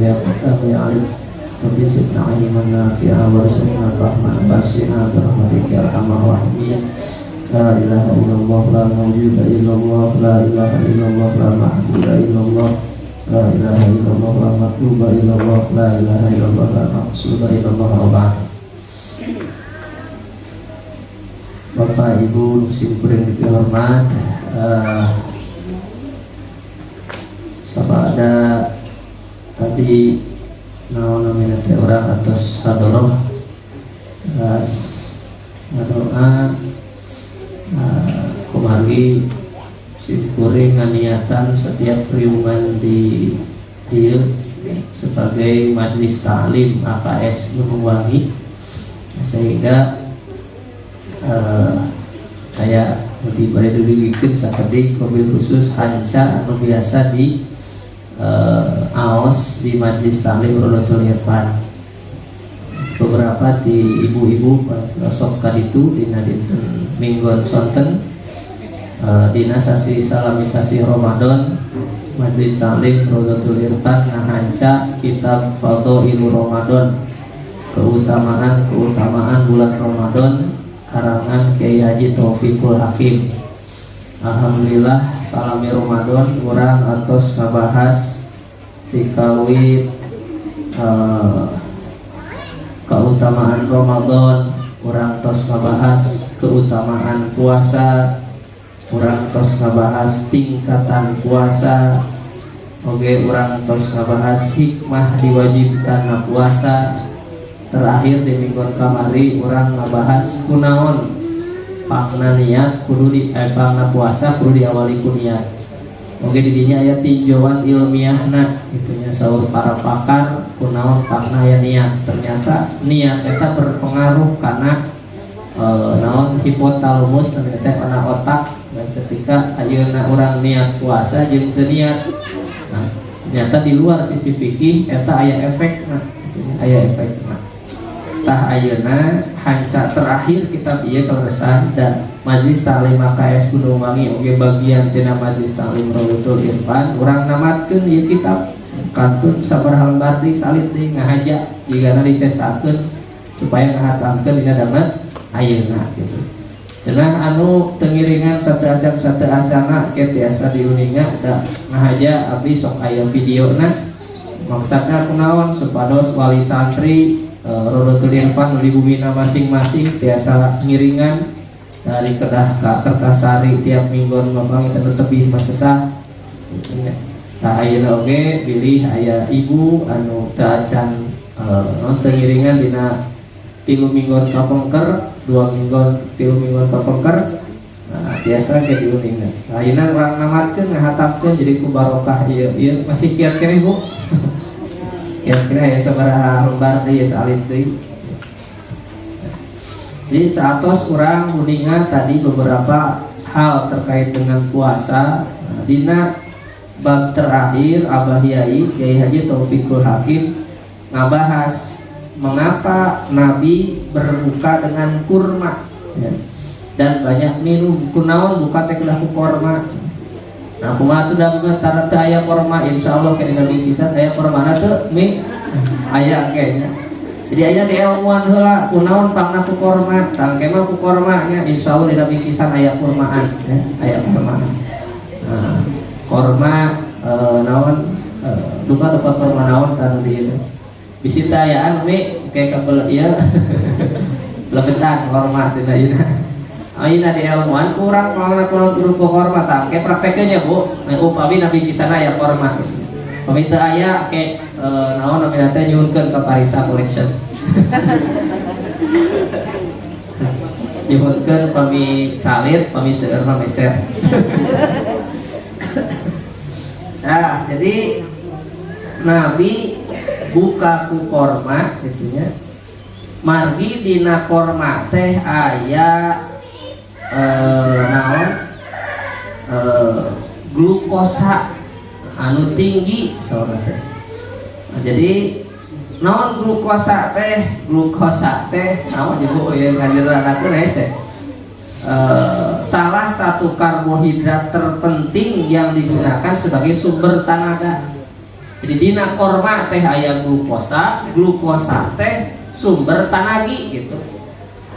ya fatah ya alim Rabbi zidna ilman nafi'a warzuqna fahman basina birahmatika ya arhamar rahimin. La ilaha illallah la mawjuda illallah la ilaha illallah la mahbuda illallah la ilaha illallah la matluba illallah la ilaha illallah la maqsuda illallah wa ba'd. Bapak Ibu simkuring dihormat, sama ada tadi namanya orang atas hadoroh ngadoa kumagi simkuring nganiatan setiap periungan di sebagai majelis ta'lim AKS Gunung Wangi, sehingga kayak di bari dibikin sakedik mobil khusus hanca anu biasa di aos di majelis taklim Rodotul Irfan. Beberapa di ibu-ibu sok kaditu dina dinten minggon sonten dina sasi salamisasi Ramadan majelis taklim Rodotul Irfan ngahanca kitab Fadhailur Ramadan, keutamaan bulan Ramadan karangan Kiai Haji Taufiqul Hakim. Alhamdulillah salami Ramadan urang antos ngabahas tikawit keutamaan Ramadan, urang tos ngabahas keutamaan puasa, urang tos ngabahas tingkatan puasa, oge urang tos ngabahas hikmah diwajibkan puasa. Terakhir di minggu kamari orang ngebahas kunaon pangna niat kudu di pangna puasa kudu diawali ku niat. Oke didinya aya tinjauan ilmiahna itunya saur para pakar kunaon pangna ya niat. Ternyata niat eta berpengaruh karena naon hipotalamus ternyata kana otak, dan ketika ayeuna urang niat puasa jeung teu niat, nah ternyata di luar sisi fikih eta aya efekna, itunya aya efekna. Tah ayeuna hanca terakhir kitab ieu kaleresan dan majelis taklim AKS Gunung Wangi oge bagian tina majelis taklim Rodotul Irfan urang namatkeun ieu kitab kantun sabaraha lembar deui salit deui ngahaja jigana disesakeun supaya ngahatamkeun dina danget ayeuna gitu. Cenah anu teu ngiringan sateu acana ke tiasa diuninga da ngahaja abdi sok aya videona. Maksudna kunaon supados wali santri Rodotul Irfan di bumina masing-masing tiasa ngiringan dari Kedah ke Kertasari tiap minggu memang itu tebih masesah. Tah ayeuna oge bilih aya ibu anu teu acan teu ngiringan dina 3 minggu kapengker, 2 minggu 3 minggu kapengker. Nah, biasa ke diuningan. Ayeuna urang namatkeun ngahatapkeun jadi ku barokah ieu masih kira-kira Bu. Kira-kira ya sabaraha lembar deui salit deui. Jadi saatos urang nguningan tadi beberapa hal terkait dengan puasa. Nah, dina bab terakhir Abah Yai Kiai Haji Taufiqul Hakim ngabahas mengapa Nabi berbuka dengan kurma ya, dan banyak minum. Kunaon buka teh kudu kurma. Nah, kumaha tuh da tara teu aya kurma insyaallah ke dina bingkisan aya kurmana teu mi aya kayaknya. Jadi aya di ilmuan heula kunaon pangna ku kurma, tangke mah ku kurma nya insyaallah dina bingkisan aya kurmaan ya, aya kurmaan. Nah, kurma naon duka kurma naon tanu di ieu. Bisi teh ayaan mi kayak kabel ieu lebetan kurma tina ieu. Ayeuna di ilmuan kurang mangna kulon kudu korma tangke praktekeun nya Bu. Upami nabi kisana aya korma. Pami teu aya ke naon namina teh nyuhunkeun ka Parisa Collection. Nyuhunkeun pami salit, pami seueur mah meser. Nah, jadi Nabi buka ku korma gitunya. Margi dina korma teh aya naon glukosa anu tinggi saudara teh. Nah, jadi naon glukosa teh naon ibu yang ngajaranakeun hese salah satu karbohidrat terpenting yang digunakan sebagai sumber tenaga. Jadi Jadi dina korma teh aya glukosa, glukosa teh sumber tanagi gitu.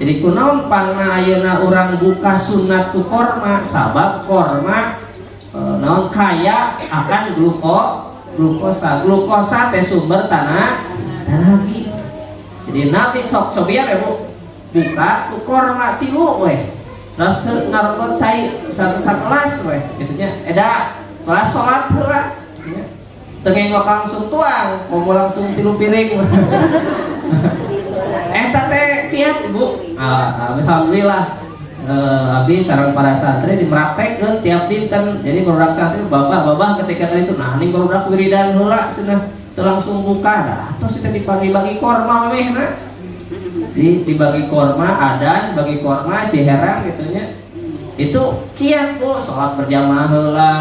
Jadi kunaon panna ayeuna urang buka sunat ku korma, sabab korma naon kaya akan glukosa. Glukosa teh sumber tanagi. Jadi Nabi sok cobian ya Bu, buka ku korma tilu weh. Terus ngarokot cai sakelas weh gitu nya. Eda salat heula. Tengengok langsung tuang, komo langsung tilu piring. Eta teh kiat Ibu. Alhamdulillah. Abdi sareng para santri dimraktekkeun tiap dinten. Jadi barudak santri bapak ketika tadi itu nah ini barudak wiridan heula cenah teu langsung buka dah. Tos teh dibagi-bagi korma mehna. Jadi dibagi korma adan, bagi korma ciherang gitu nya. Itu kiat Bu, sholat berjamaah heula,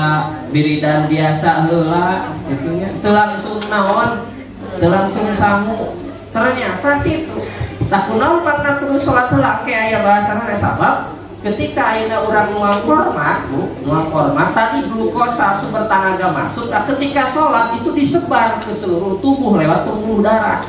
wiridan biasa heula gitu nya. Teu langsung naon, teu langsung sangu. Ternyata gitu. Nah kunaon panna kudu sholat heula ke aya bahasana sabab ketika ayeuna urang nuang korma, Bu, nuang korma tadi glukosa sumber tenaga masuk, nah, ketika sholat itu disebar ke seluruh tubuh lewat pembuluh darah.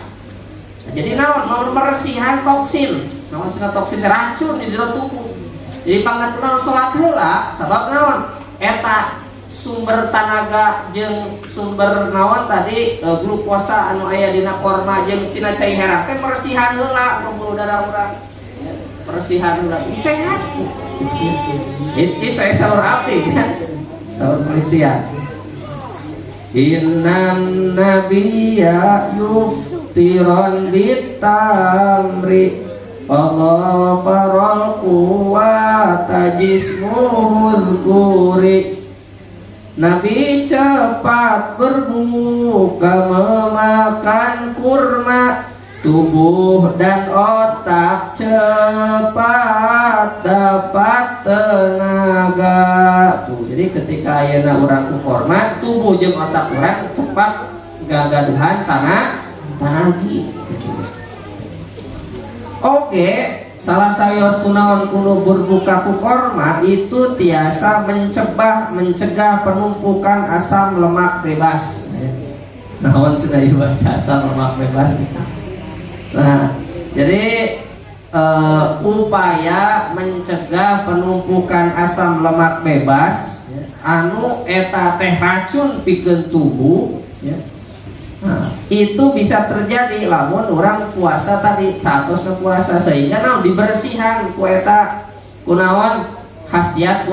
Nah, jadi naon meresihan toksin, naon cenah toksin racun di jero tubuh. Jadi pangatuna sholat heula sabab naon eta sumber tenaga jeung sumber naon tadi glukosa anu aya dina korma jeung cina cai herang teh meresihan heula pembuluh darah urang ya, meresihan heula sehat. Ini saya sahur abdi ya, sahur penelitian. Innan nabiyya yuftiron bitamri Allah farol kuwata jismuhul guri. Nabi cepat berbuka memakan kurma, tubuh dan otak cepat dapat tenaga. Tuh, jadi ketika ayeuna urang ku kurma, tubuh jeung otak urang cepat gagaduhan tanagi. Oke, salah sayos kunaon kuno berbuka ku korma itu tiasa mencegah penumpukan asam lemak bebas. Naon cenah ieu bahasa asam lemak bebas. Nah, jadi upaya mencegah penumpukan asam lemak bebas anu eta teh racun pikeun tubuh ya. Nah, itu bisa terjadi lamun orang puasa tadi saatosna puasa sehingga naon dibersihan ku eta kunaon khasiat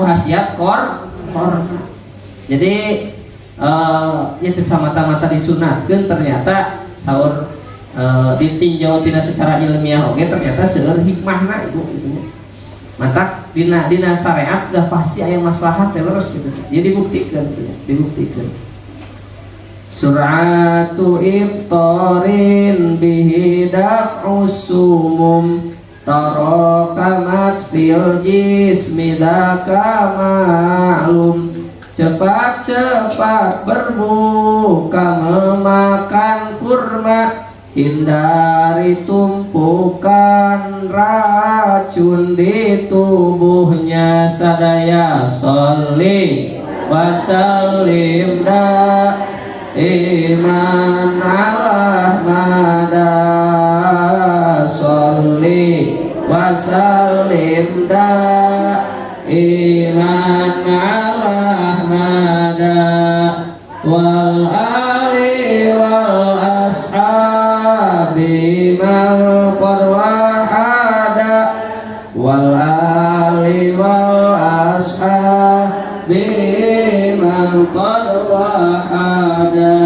korma. Jadi nya teu samata-mata disunatkeun ternyata sahur ditinjau tina secara ilmiah oge ternyata seueur hikmahna Ibu gitu nya. Mantap dina syariat dah pasti aya maslahat teh leres gitu. Jadi dibuktikan gitu ya, dibuktikan. Sur'atu iftarin bihi daf'us sumum tarakamat fil jismi daka ma'lum. Cepat-cepat berbuka memakan kurma, hindari tumpukan racun di tubuhnya. Sadaya sholli wa sallim iman ala mada sholli wa sallim iman ala mada wal ali wal ashabi mal qarwahada wal ali wal ashabi mal qarwahada.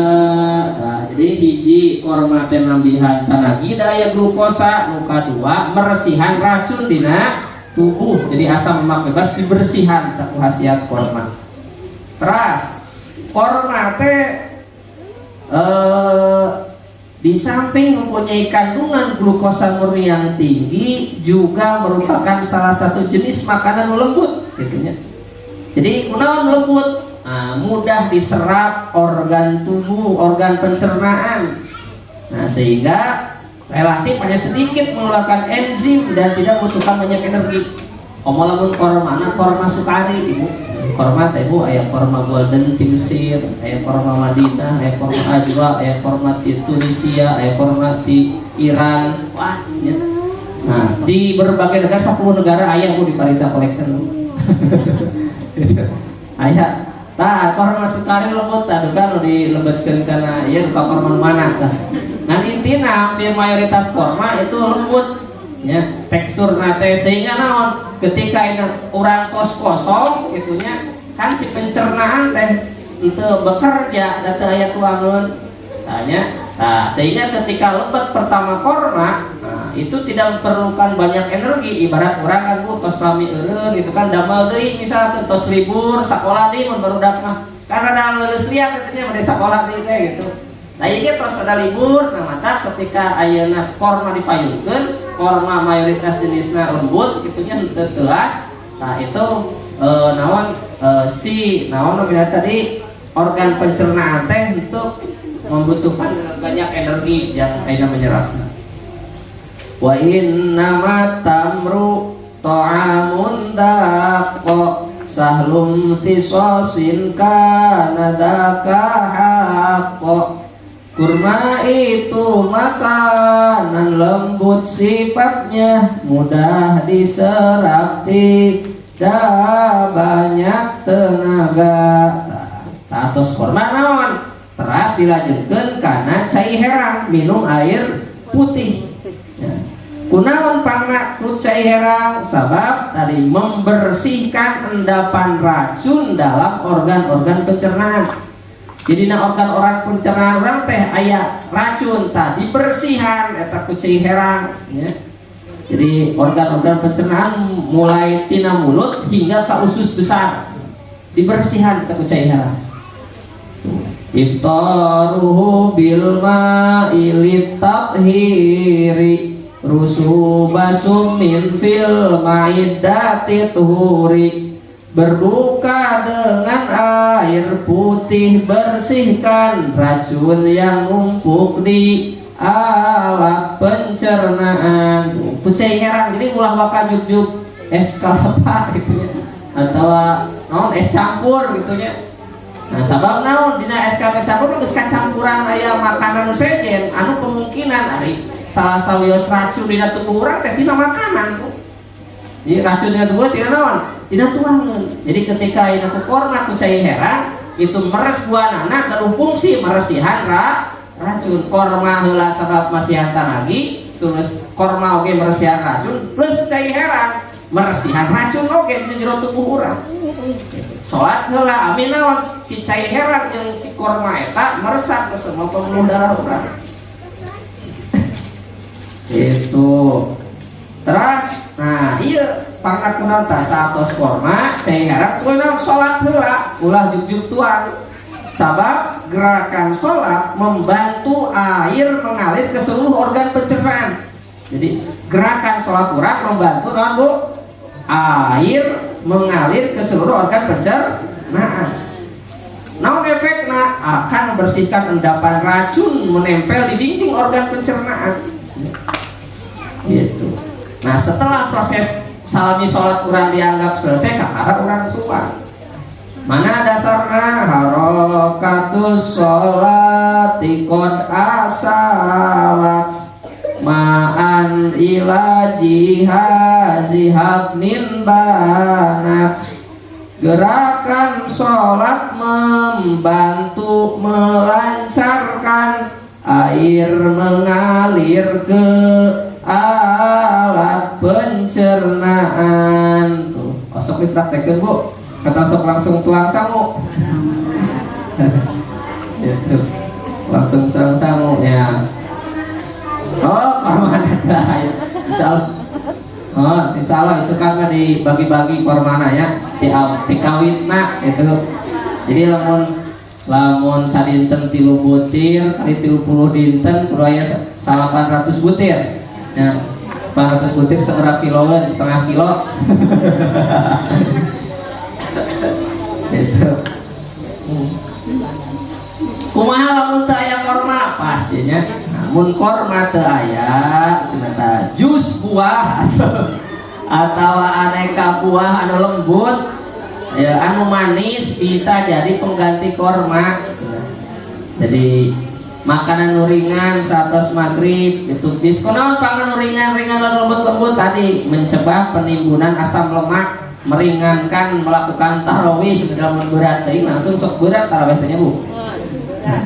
Nah, jadi hiji korma teh nambihan tanagi daya glukosa, muka dua meresihan racun dina tubuh. Jadi asam lemak bebas dibersihan tak khasiat korma. Terus korma teh di samping mempunyai kandungan glukosa murni yang tinggi juga merupakan salah satu jenis makanan lembut gitu ya. Jadi kunaon lembut? Nah, mudah diserap organ tubuh, organ pencernaan. Nah, sehingga relatif hanya sedikit mengeluarkan enzim dan tidak membutuhkan banyak energi. Lamun korma sukari Ibu. korma teh Bu, aya korma golden ti Mesir, aya korma Madinah, aya korma Ajwa, aya korma ti Tunisia, aya korma ti Iran. Wah, ya. Nah, di berbagai negara 10 negara aya Bu di Parisa Collection. Aya. Tah, korma sukari lembut tah duka nu dilebetkeun kana ieu duka korma mana tah. Ngan intina hampir mayoritas korma itu lembut. Ya, tekstur nate sehingga naon ketika ini orang kos kosong itunya kan si pencernaan teh itu bekerja data aya tuangeun tanya. Nah, sehingga ketika lebet pertama korma, nah, itu tidak memerlukan banyak energi. Ibarat orang kan Bu tos lami eureun itu kan damel deui misalkan tos libur sakola deui mun barudak mah karena da leuleus liat katanya mah sakola deui teh gitu. Nah ini tos ada libur, nah mata ketika ayeuna korma dipayungkeun, korma mayoritas jenisnya lembut, gitunya tetelas. Nah itu naon si naon namanya tadi organ pencernaan teh untuk membutuhkan banyak energi yang ayeuna menyerap. Wa inna tamru ta'amun daqqa sahlum tisosin kana daka haqqo. Kurma itu makanan lembut sifatnya, mudah diserap, tidak banyak tenaga. Satos kurma naon? Teras dilanjutkan karena cai herang, minum air putih. Ya. Kunaon pangna ku cai herang? Sabab tadi membersihkan endapan racun dalam organ-organ pencernaan. Jadi organ-organ pencernaan orang teh aya racun tadi bersihan eta ku cai herang ya. Jadi organ-organ pencernaan mulai tina mulut hingga ke usus besar dibersihan eta ku cai herang. Iftaruhu bil ma'ilit tathiri rusubasum min fil ma'iddati tuhuri. Berbuka dengan air putih, bersihkan racun yang numpuk di alat pencernaan. Kucai herang, jadi ulah waka juk-juk es kelapa gitu ya, atau naon es campur gitu ya. Nah sabab naon dina es kelapa campur geus kacampuran aya makanan sejen anu kemungkinan ari salah sawios racun dina tubuh urang teh tina makanan tuh. Jadi racun dina tubuh tina naon? Tidak tuangan. Jadi ketika ini ku korma ku cai herang itu meres buanana gaduh fungsi meresihan racun. Korma heula sabab masihan tanagi, terus korma oge meresihan racun plus cai herang meresihan racun oge di jero tubuh urang. Salat heula amin naon si cai herang jeung si korma eta meresap ke semua pembuluh darah urang. Itu. Terus nah iya pangkat kunanta satos korma cai herang tuh sholat heula ulah juk-juk tuang sabab gerakan sholat membantu air mengalir ke seluruh organ pencernaan. Jadi gerakan sholat urang membantu naon Bu? Air mengalir ke seluruh organ pencernaan. Naon efekna? Akan membersihkan endapan racun menempel di dinding organ pencernaan. Gitu. Nah setelah proses salami sholat urang dianggap selesai kakara urang tua. Mana dasarna harokatus sholati qad asalat ma'an ila jihazi hadnin banat. Gerakan sholat membantu melancarkan air mengalir ke alat pencernaan. Tuh, osok dipraktekin Bu. Kata sok langsung tuang sangu. Gitu. Langsung tuang sangu ya. Oh, kormana ya. Insyaallah isukan dibagi-bagi kormana ya. Di kawitna itu. Jadi lamun sadinten 3 butir kali 30 dinten kudu aya 800 butir. Ya, 400 butir setengah kilo. Gitu. Kumaha lamun teu aya korma? Pastinya. Namun korma teu aya, sineta jus buah atau aneka buah anu lembut. Ya, anu manis bisa jadi pengganti korma. Jadi makanan ringan saat maghrib itu diskonon pangan ringan-ringan dan lembut-lembut tadi mencegah penimbunan asam lemak, meringankan melakukan tarawih dalam berat langsung sok berat tarawih tanya Bu. Nah,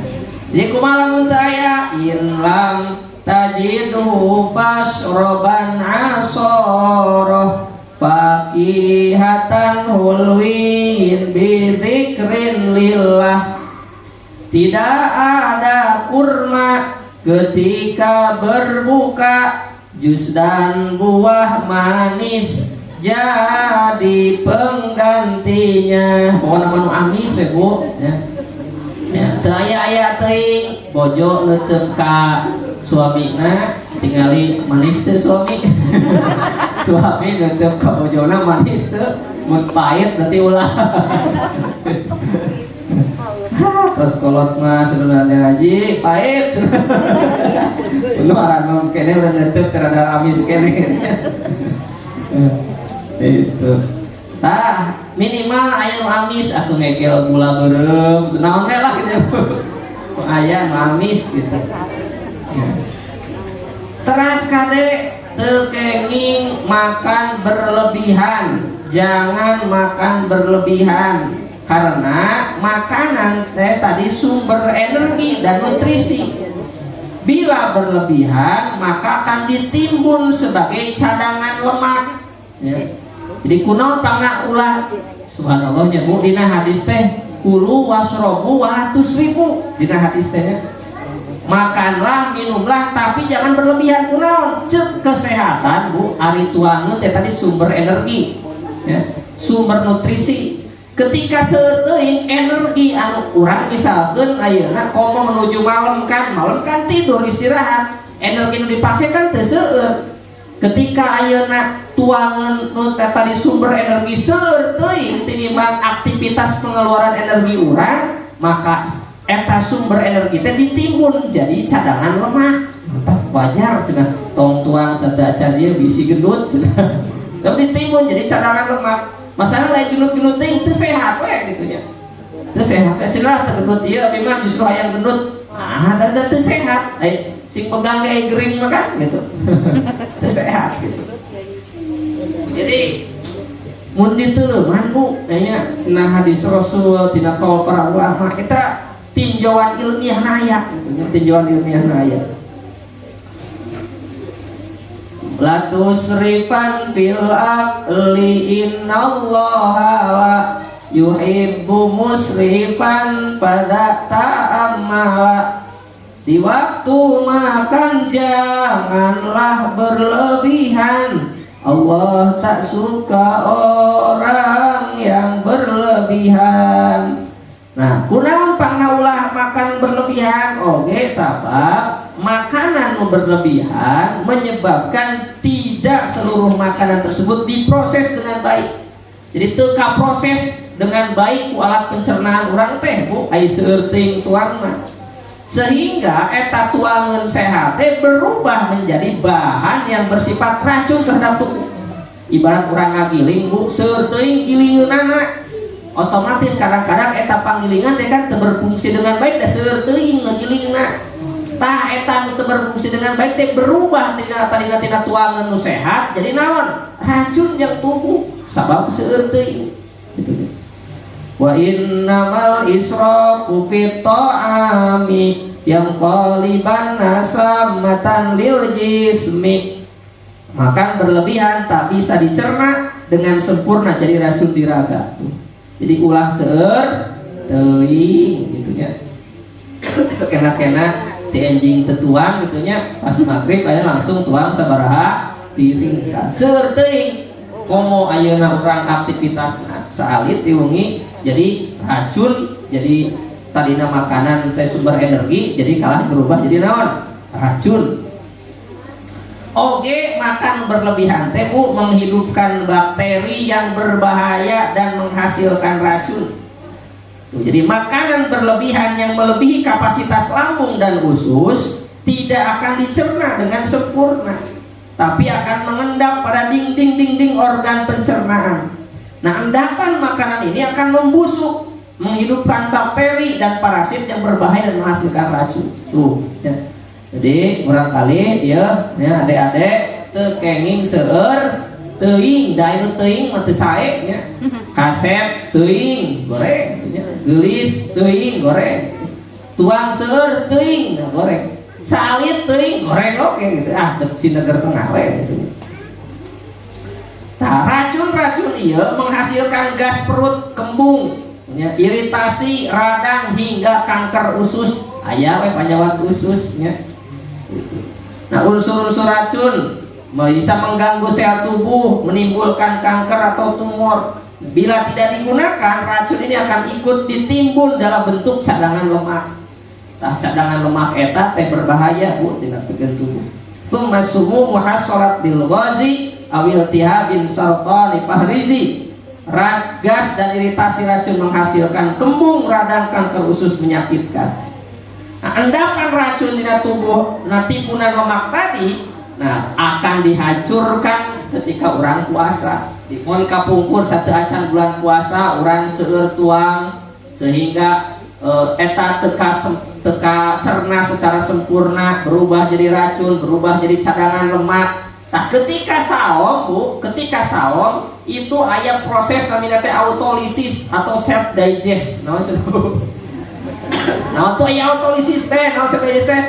jadi kumaha lamun teu aya in lam tajidu fasroban asoroh fakihatan hulwin bidzikrin lillah. Tidak ada kurma ketika berbuka, jus dan buah manis jadi penggantinya. Pokoknya manu amis we Bu ya. Ya, teu aya teuing bojo neuteub ka suamina tingali manis teu suami. Suami neuteub ka bojona manis teu, mun pahit berarti ulah. Terus kolot mah cenderungnya haji pahit. Lu anu kene udah neuteub karena amis kene. Itu. Tah minimal aya amis atuh ngegel gula beureum naon we lah gitu. Aya amis gitu. Ya. Teras kade teu kenging makan berlebihan. Jangan makan berlebihan. Karena makanan tadi sumber energi dan nutrisi. Bila berlebihan maka akan ditimbun sebagai cadangan lemak. Ya. Jadi kunaon pangna ulah subhanallahnya Bu dina hadis teh kulu wasrobu walatus ribu dina hadis teh makanlah minumlah tapi jangan berlebihan kunaon cek kesehatan Bu ari tuangeun teh tadi sumber energi ya sumber nutrisi. Ketika seueuh energi anu urang misalkeun ayeuna komo menuju malam kan tidur istirahat energi nu dipake kan teu seueur. Ketika ayeuna tuangan nu tadi sumber energi seueur teuing tinimbang aktivitas pengeluaran energi urang maka eta sumber energi teh ditimbun jadi cadangan lemak. Mantap wajar cenah tong tuang sadaya dia bisi gendut cenah. Sok ditimbun jadi cadangan lemak. Masalah lain gendut-gendut teh teu sehat we gitu nya. Teu sehat cenah teu gendut ieu abi mah justru hayang gendut. Ah, dan teu sehat. Sing pegang kayak gering mah kan gitu. Teu sehat gitu. Jadi mun diteuleungan Bu nya tina hadis Rasul tina qaul para ulama kita tinjauan ilmiah aya gitu nya tinjauan ilmiah aya. La tusrifan fil aqli innallaha la yuhibbu musrifan pada ta'ammala. Di waktu makan janganlah berlebihan, Allah tak suka orang yang berlebihan. Nah, kunaon pangna ulah makan berlebihan oge sabab makanan berlebihan menyebabkan tidak seluruh makanan tersebut diproses dengan baik. Jadi teu kaproses dengan baik ku alat pencernaan urang teh Bu ai seueur teuing tuangna. Sehingga eta tuangan sehat berubah menjadi bahan yang bersifat racun terhadap tubuh. Ibarat urang ngagiling Bu seueur teuing gilingeunana otomatis kadang-kadang eta pangilingan teh kan teu berfungsi dengan baik da seueur teuing ngagilingna. Tah eta nu teu berfungsi dengan baik teh berubah tina tuangan nu sehat jadi naon? Racun yang tubuh sabab seueur teuing. Gitu. Wa innamal israfu fit ta'ami yang qaliban nasamatan lil jismi. Makan berlebihan tak bisa dicerna dengan sempurna jadi racun di raga tuh. Jadi ulah seueur teuing gitu nya. Kena-kena ti enjing tetuang gitu nya pas maghrib aya langsung tuang sabaraha piring seueur teuing. Komo ayeuna urang aktivitasna saalit diwengi jadi racun jadi tadina makanan teh sumber energi jadi kalah berubah jadi naon? Racun. Oge makan berlebihan teh menghidupkan bakteri yang berbahaya dan menghasilkan racun. Tuh, jadi makanan berlebihan yang melebihi kapasitas lambung dan usus tidak akan dicerna dengan sempurna, tapi akan mengendap pada dinding organ pencernaan. Nah, endapan makanan ini akan membusuk, menghidupkan bakteri dan parasit yang berbahaya dan menghasilkan racun. Tuh, ya. Jadi barangkali ya adik-adik teu kenging seueur teuing, da anu teuing mah teu sae nya. Kaset teuing goreng nya. Geulis teuing goreng. Tuang seueur teuing goreng. Salit teuing goreng oke gitu. Dek si negeri tengah we gitu. Nah, racun-racun iya menghasilkan gas perut, kembung, ya, iritasi, radang hingga kanker usus. Aya we panjawat ususnya. Gitu. Nah, unsur-unsur racun bisa mengganggu sel tubuh, menimbulkan kanker atau tumor. Bila tidak digunakan, racun ini akan ikut ditimbun dalam bentuk cadangan lemak. Tah cadangan lemak eta teh berbahaya Bu tina pikeun tubuh. Tsumma sumum hasalat bil ghazi awil tihabin sartani pahrizi. Gas dan iritasi racun menghasilkan kembung, radang, kanker usus menyakitkan. Nah, endapan racun di tubuh timbunan lemak tadi akan dihancurkan ketika orang puasa. Dipun kapungkur satu acan bulan puasa orang seueur tuang sehingga eta teka cerna secara sempurna, berubah jadi racun, berubah jadi cadangan lemak. Nah, ketika saum itu aya proses namanya autolisis atau self digest. Nah, itu aya autolisis teh, self digest teh.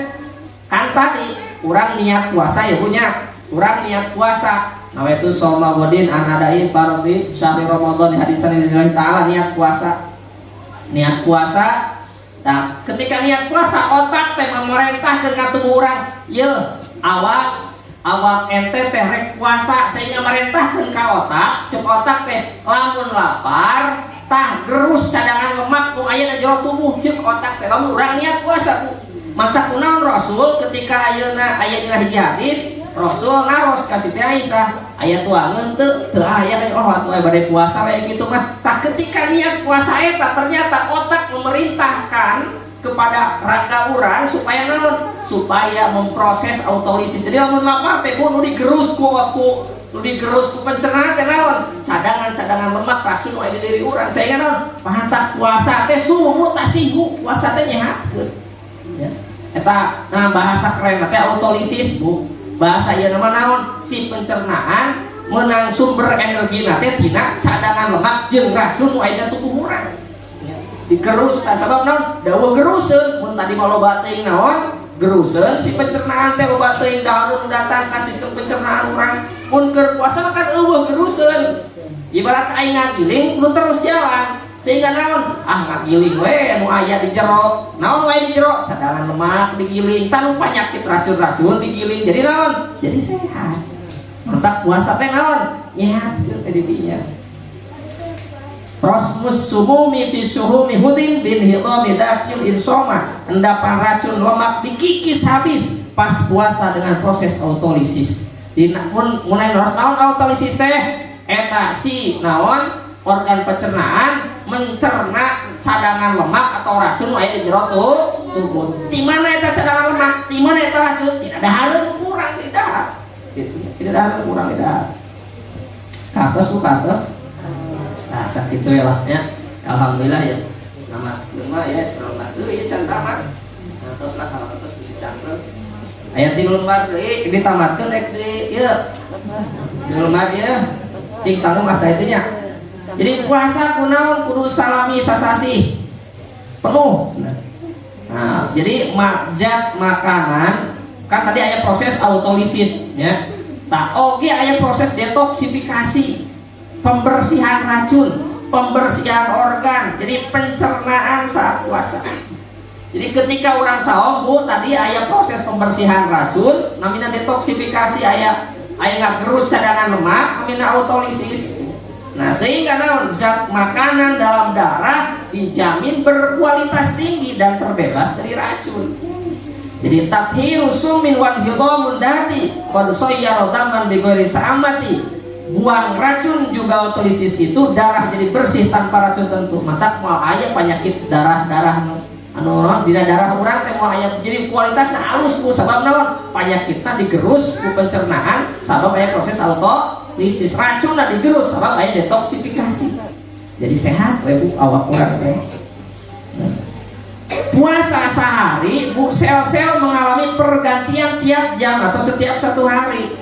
Kan tadi urang niat puasa ya punya, urang niat puasa. Nah, itu soma wadin anadai parodi syahri Ramadan hadisan lillahi taala niat puasa. Niat puasa. Nah, ketika niat puasa otak teh memerintah dengan tubuh urang, ye awak ente teh rek puasa sehingga merintahkeun ka otak, cek otak teh lamun lapar tah gerus cadangan lemak nu aya di jero tubuh, cek otak teh lamun urang niat puasa Bu. Mantap kunaon Rasul ketika ayeuna aya dina hiji hadis, Rasul ngaros ka Siti Aisyah, aya tuangeun teu aya oh atuh aya bade puasa we kitu mah. Tah ketika niat puasa eta ternyata otak memerintahkan kepada raga urang supaya naon? Supaya memproses autolisis. Jadi lamun lapar teh nu digerus ku pencernaan teh naon? Cadangan lemak racun aya di diri urang. Sehingga naon? Pahantak puasa teh sumut tasihu, puasa teh nyehatkeun. Ya. Eta bahasa keren teh autolisis Bu. Bahasa ieu nama naon? Si pencernaan menang sumber energi teh tina cadangan lemak jeung racun nu aya di tubuh urang. Digerus sabab naon dawa geruseun mun tadi maloba teuing naon geruseun si pencernaan teh loba teuing dahar datang ka sistem pencernaan urang mun keur puasa kan eueuh geruseun ibarat aing ngagiling nu terus jalan sehingga naon ngagiling we nu aya di jero naon we di jero cadangan lemak digiling tanu panyakit racun-racun digiling jadi naon jadi sehat mantap puasa teh naon nyehatkeun teh di dinya. Rosmus sumumi fi syuhumi hudin bin hidami dakil insoma. Endapan racun lemak dikikis habis pas puasa dengan proses autolisis. Di mulai naon autolisis teh eta si naon organ pencernaan mencerna cadangan lemak atau racun aya di jero tubuh. Di mana eta cadangan lemak? Di mana eta racun? Tidak ada hareun kurang di dahar. Gitu. Tidak ada hareun kurang di dahar. Katos Bu katos. Nah, sakit itu ya lah ya. Alhamdulillah ya. Nama mah ya sekarang dulu ya can tamat. Nah, terus lah kalau terus bisa cangkel. Aya 3 lembar deui ditamatkeun rek di ieu. 3 lembar ya. Cing tanggung asa itu nya. Jadi puasa kunaon kudu salami sasasi. Penuh. Nah, jadi zat makanan kan tadi aya proses autolisis ya. Tah oge aya proses detoksifikasi. Pembersihan racun, pembersihan organ, jadi pencernaan saat puasa. Jadi ketika orang saum Bu tadi aya proses pembersihan racun, namanya detoksifikasi aya ngagerus cadangan lemak, namanya autolisis. Nah sehingga naon zat makanan dalam darah dijamin berkualitas tinggi dan terbebas dari racun. Jadi tathiru sumin wan hidamun dati qad sayyara daman bi ghairi sa'amati. Buang racun juga autolisis itu darah jadi bersih tanpa racun tentu. Mata moal aya penyakit darah-darah anu dina darah urang teh moal aya jadi kualitasna alus ku sabab naon? Penyakitna digerus ku pencernaan sabab aya proses listis racunna digerus sabab aya detoksifikasi. Jadi sehat we Bu awak urang teh. Puasa sehari Bu, sel-sel mengalami pergantian tiap jam atau setiap 1 hari.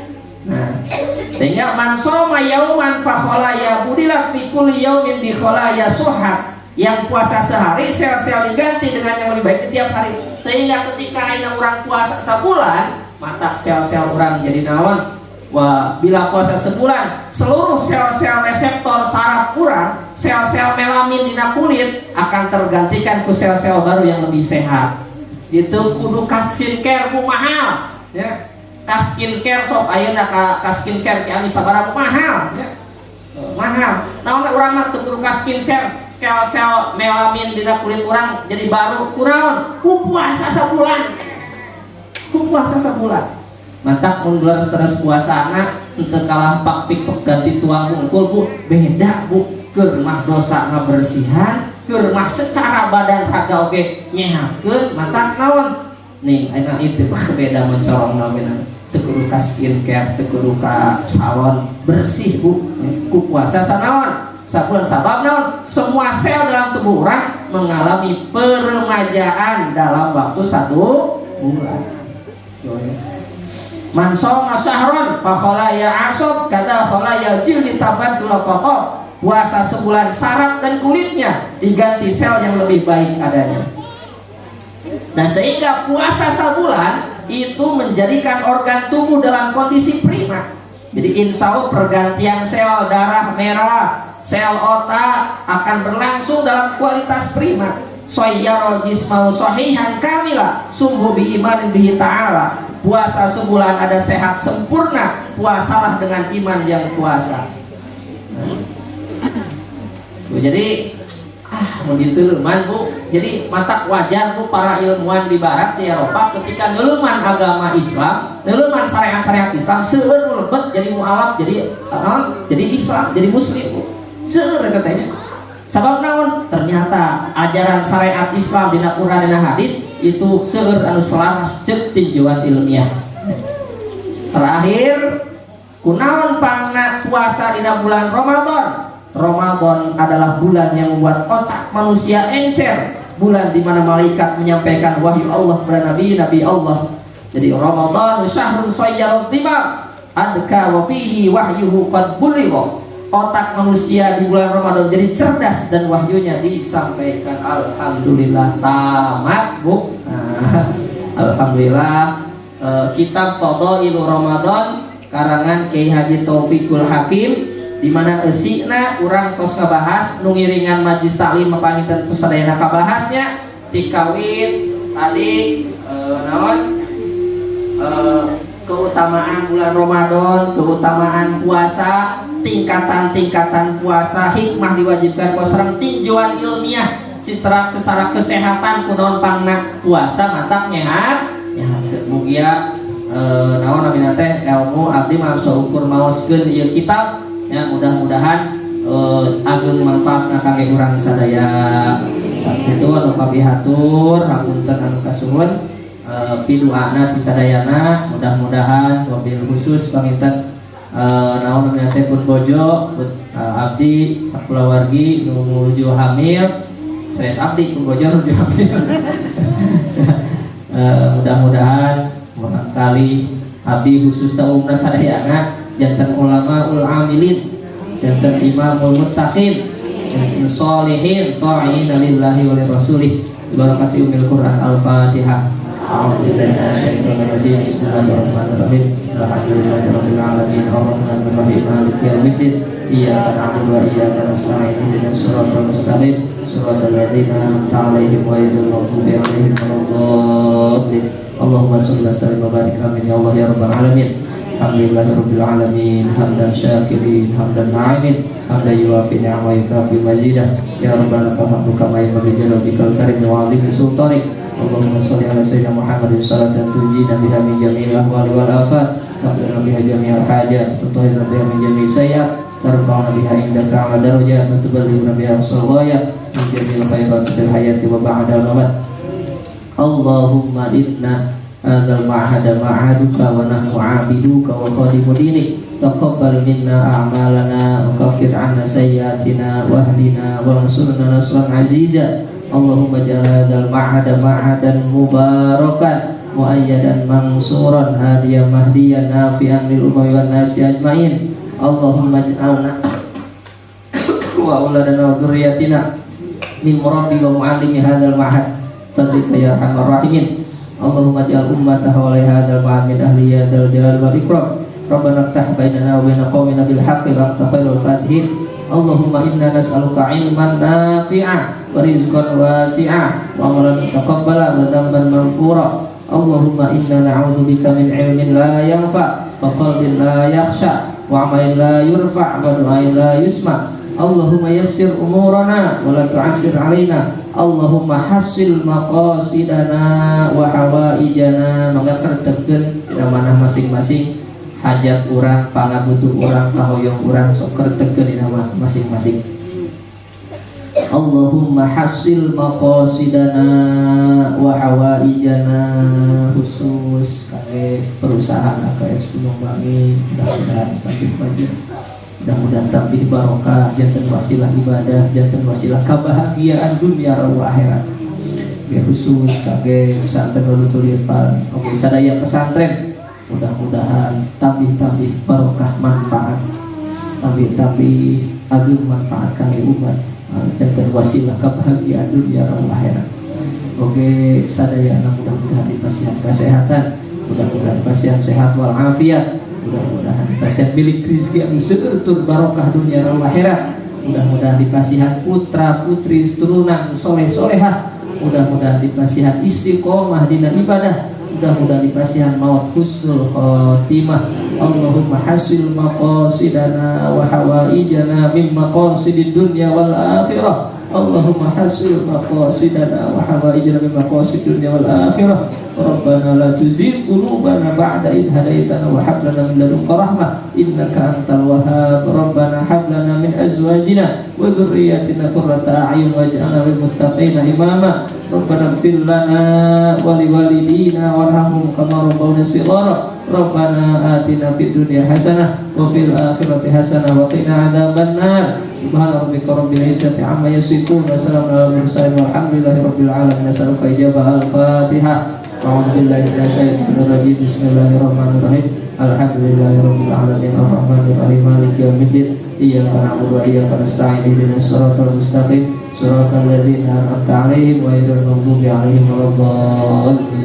Nah, sehingga man shoma yauman fa kholaya budilat fi kulli yaumin bi kholaya suhat. Yang puasa sehari sel-sel diganti dengan yang lebih baik tiap hari. Sehingga ketika ayeuna urang puasa sebulan, mata sel-sel urang jadi naon? Wah, bila puasa sebulan, seluruh sel-sel reseptor saraf urang, sel-sel melamin dina kulit akan tergantikan ku sel-sel baru yang lebih sehat. Itu kudu ka skincare ku mahal, ya. Ka skincare sok ayeuna ka skincare ki anu sabaraha mahal, ya. Mahal. Naon teh urang mah teu kudu ka skincare, sel-sel melamin dina kulit urang jadi baru kunaon? Ku puasa sabulan. Ku puasa sabulan. Mantap mun stres puasana teu kalah pakpik ganti tuang hungkul Bu, beda Bu. Keur mah dosa ngabersihan, keur mah secara badan raga oge nyehatkeun, mantap naon? Nih, ayeuna itu beda mencorong naon teu kudu ka skincare, teu kudu ka salon, bersih Bu. Ku puasa sanaon? Sabulan sabab naon? Semua sel dalam tubuh orang mengalami peremajaan dalam waktu 1 bulan. Man shoma syahron fa kholaya asab kata kholaya jildi tabaddul qata. Puasa sebulan saraf dan kulitnya diganti sel yang lebih baik adanya. Nah, sehingga puasa sebulan itu menjadikan organ tubuh dalam kondisi prima. Jadi insya Allah pergantian sel darah merah, sel otak akan berlangsung dalam kualitas prima. Soyyaro jismau sahihan kamila sumhu bi imanin bihi ta'ala. Puasa sebulan ada sehat sempurna, puasalah dengan iman yang puasa. Jadi mau diteuleman Bu. Jadi mata wajar Bu para ilmuwan di barat di Eropa ketika neuleman agama Islam, neuleman syariat-syariat Islam seueur lebet jadi mualaf, jadi Islam, jadi muslim Bu. Seueur katanya. Sabab naon? Ternyata ajaran syariat Islam dina Quran dina hadis itu seueur anu selaras ceuk tinjuan ilmiah. Terakhir, kunaon pangna puasa dina bulan Ramadan? Ramadan adalah bulan yang membuat otak manusia encer, bulan di mana malaikat menyampaikan wahyu Allah kepada nabi Allah. Jadi Ramadan syahrun sayyarud dimam adka wa fihi wahyuhu qad buligha. Otak manusia di bulan Ramadan jadi cerdas dan wahyunya disampaikan. Alhamdulillah tamat Bu. Alhamdulillah. Kitab Fadhailur Ramadan karangan Kiai Haji Taufiqul Hakim di mana eusina urang tos ngabahas nu ngiringan majlis taklim mapanginten tos sadayana kabahasnya tikawit tadi keutamaan bulan Ramadan, keutamaan puasa, tingkatan-tingkatan puasa, hikmah diwajibkan puasa, tinjauan ilmiah secara kesehatan kunaon pangna puasa mantap nyehat mugia naon namina teh ilmu abdi mangsa ukur maoskeun ieu kitab ya, mudah-mudahan ageng manfaatna kangge urang sadaya. Sakitu anu pabihatur hapunten anu kasuhun piduana ti sadayana, mudah-mudahan wabil khusus paminten naon namina teh pun bojo abdi sakulawargi nu nuju hamil saya abdi pun bojo nuju hamil. Mudah-mudahan barangkali abdi khusus taumna sadayana janten ulama ul amilin, janten imamul muttaqin, janten sholihin ta'ina lillahi wa lirasulih barakati umil Quran al-Fatihah. A'udzubillahi minasyaitonir rajim. Bismillahirrahmanirrahim. Alhamdulillahirabbil alamin arrahmanir rahim maliki yaumiddin. Iyyaka na'budu wa iyyaka nasta'in ihdinas siratal mustaqim siratal ladzina an'amta 'alaihim ghairil maghdubi 'alaihim waladdallin. Allahumma shalli wa sallim wa barik amin ya Allah ya rabbal alamin. Alhamdulillahirabbil alamin hamdan syakirin hamdan na'imin hamdan yuwafi ni'ama yukafi mazidah ya rabbana lakal hamdu kama yanbaghi li jalalika karim wa 'azimi sultanik. Allahumma shalli ala sayyidina Muhammadin salatan tunjina biha min jami'il ahwali wal afat taqdirna biha jami'al hajat tutahhirna biha min jami'i sayyi'at tarfa'una biha indaka 'ala darajat wa tuballighuna biha as-ghayat min jami'il khairat fil hayati wa ba'dal mamat. Allahumma inna hadzal ma'hada ma'haduka wa nahnu 'abiduka wa khadimu dinik. Taqabbal minna a'malana wa kaffir 'anna sayyi'atina wahdina wansurna nasran 'aziza. Allahumma ja'al hadzal ma'hada ma'hadan mubarakan muayyadan mansuran hadiyan mahdiyan nafi'an lil umami wan nasi ajmain. Allahumma ij'alna wa auladana wa dzurriyyatina min murabbi wa muallimi hadzal ma'had fadlika ya arhamar rahimin. Allahumma ij'al ummata hawali hadzal ma'had min ahli ya dzal jalali wal ikram. Rabbana iftah bainana wa bain qaumina bil haqqi wa anta khairul fatihin. Allahumma inna nas'aluka ilman nafi'a wa rizqan wasi'a wa amalan taqabbala wa dhanban maghfura. Allahumma inna na'udzubika min ilmin la yanfa wa qalbin la yakhsha wa amalin la yurfa' wa du'ain la yusma. Allahumma yassir umurana wa la tu'assir alaina. Allahumma hasil maqasidana wa hawaijana. Mangga kertekeun dina manah masing-masing hajat urang, pangabutuh urang, kahoyong urang sok kertekeun dina masing-masing. Allahumma hasil maqasidana wa hawaijana, khusus kangge perusahaan AKS Gunung Bangi, mudah-mudahan tambih maju, mudah-mudahan tambih barokah, janten wasilah ibadah, janten wasilah kebahagiaan dunia wa akhirat. Oke, khusus kangge pesantren Nurul Irfan, oke sadaya pesantren, mudah-mudahan tambih barokah manfaat, tambih ageng manfaat kangge umat, janten wasilah kebahagiaan dunia wa akhirat. Oke, sadayana mudah-mudahan dipasihan kesehatan, mudah-mudahan pasien sehat walafiat, mudah-mudahan pasien milik rezeki anu seueur tur barokah dunia dan akhirat, mudah-mudahan dipasihan putra putri turunan soleh solehah, mudah-mudahan dipasihan istiqomah dina ibadah, mudah-mudahan dipasihan maut husnul khotimah. Allahumma hasil maqasidana wa hawaijana min maqasidid dunya wal akhirah. Allahumma hasil maqasidana wa hawaijana min maqasidid dunya wal akhirah. Rabbana la tuzigh qulubana ba'da idh hadaitana wa hab lana min ladunka rahmah innaka antal wahhab. Rabbana hab lana min azwajina wa dhurriyyatina qurrata a'yun waj'alna lil muttaqina imama. Rabbana ighfir lana wa liwalidina warhamhum kama rabbawna shighara. Rabbana atina fid dunya hasanah wa fil akhirati hasanah wa qina adzabannar. Subhana rabbika rabbil izzati amma yasifun wa salamun alal mursalin walhamdulillahi rabbil alamin. Nas'aluka ijabah al-Fatihah. A'udzu billahi minasyaitonir rajim. Bismillahirrahmanirrahim. Alhamdulillahirabbil alamin arrahmanir rahim maliki yaumiddin. Iyyaka na'budu wa iyyaka nasta'in ihdinas siratal mustaqim siratal ladzina an'amta 'alaihim ghairil maghdubi 'alaihim waladdallin.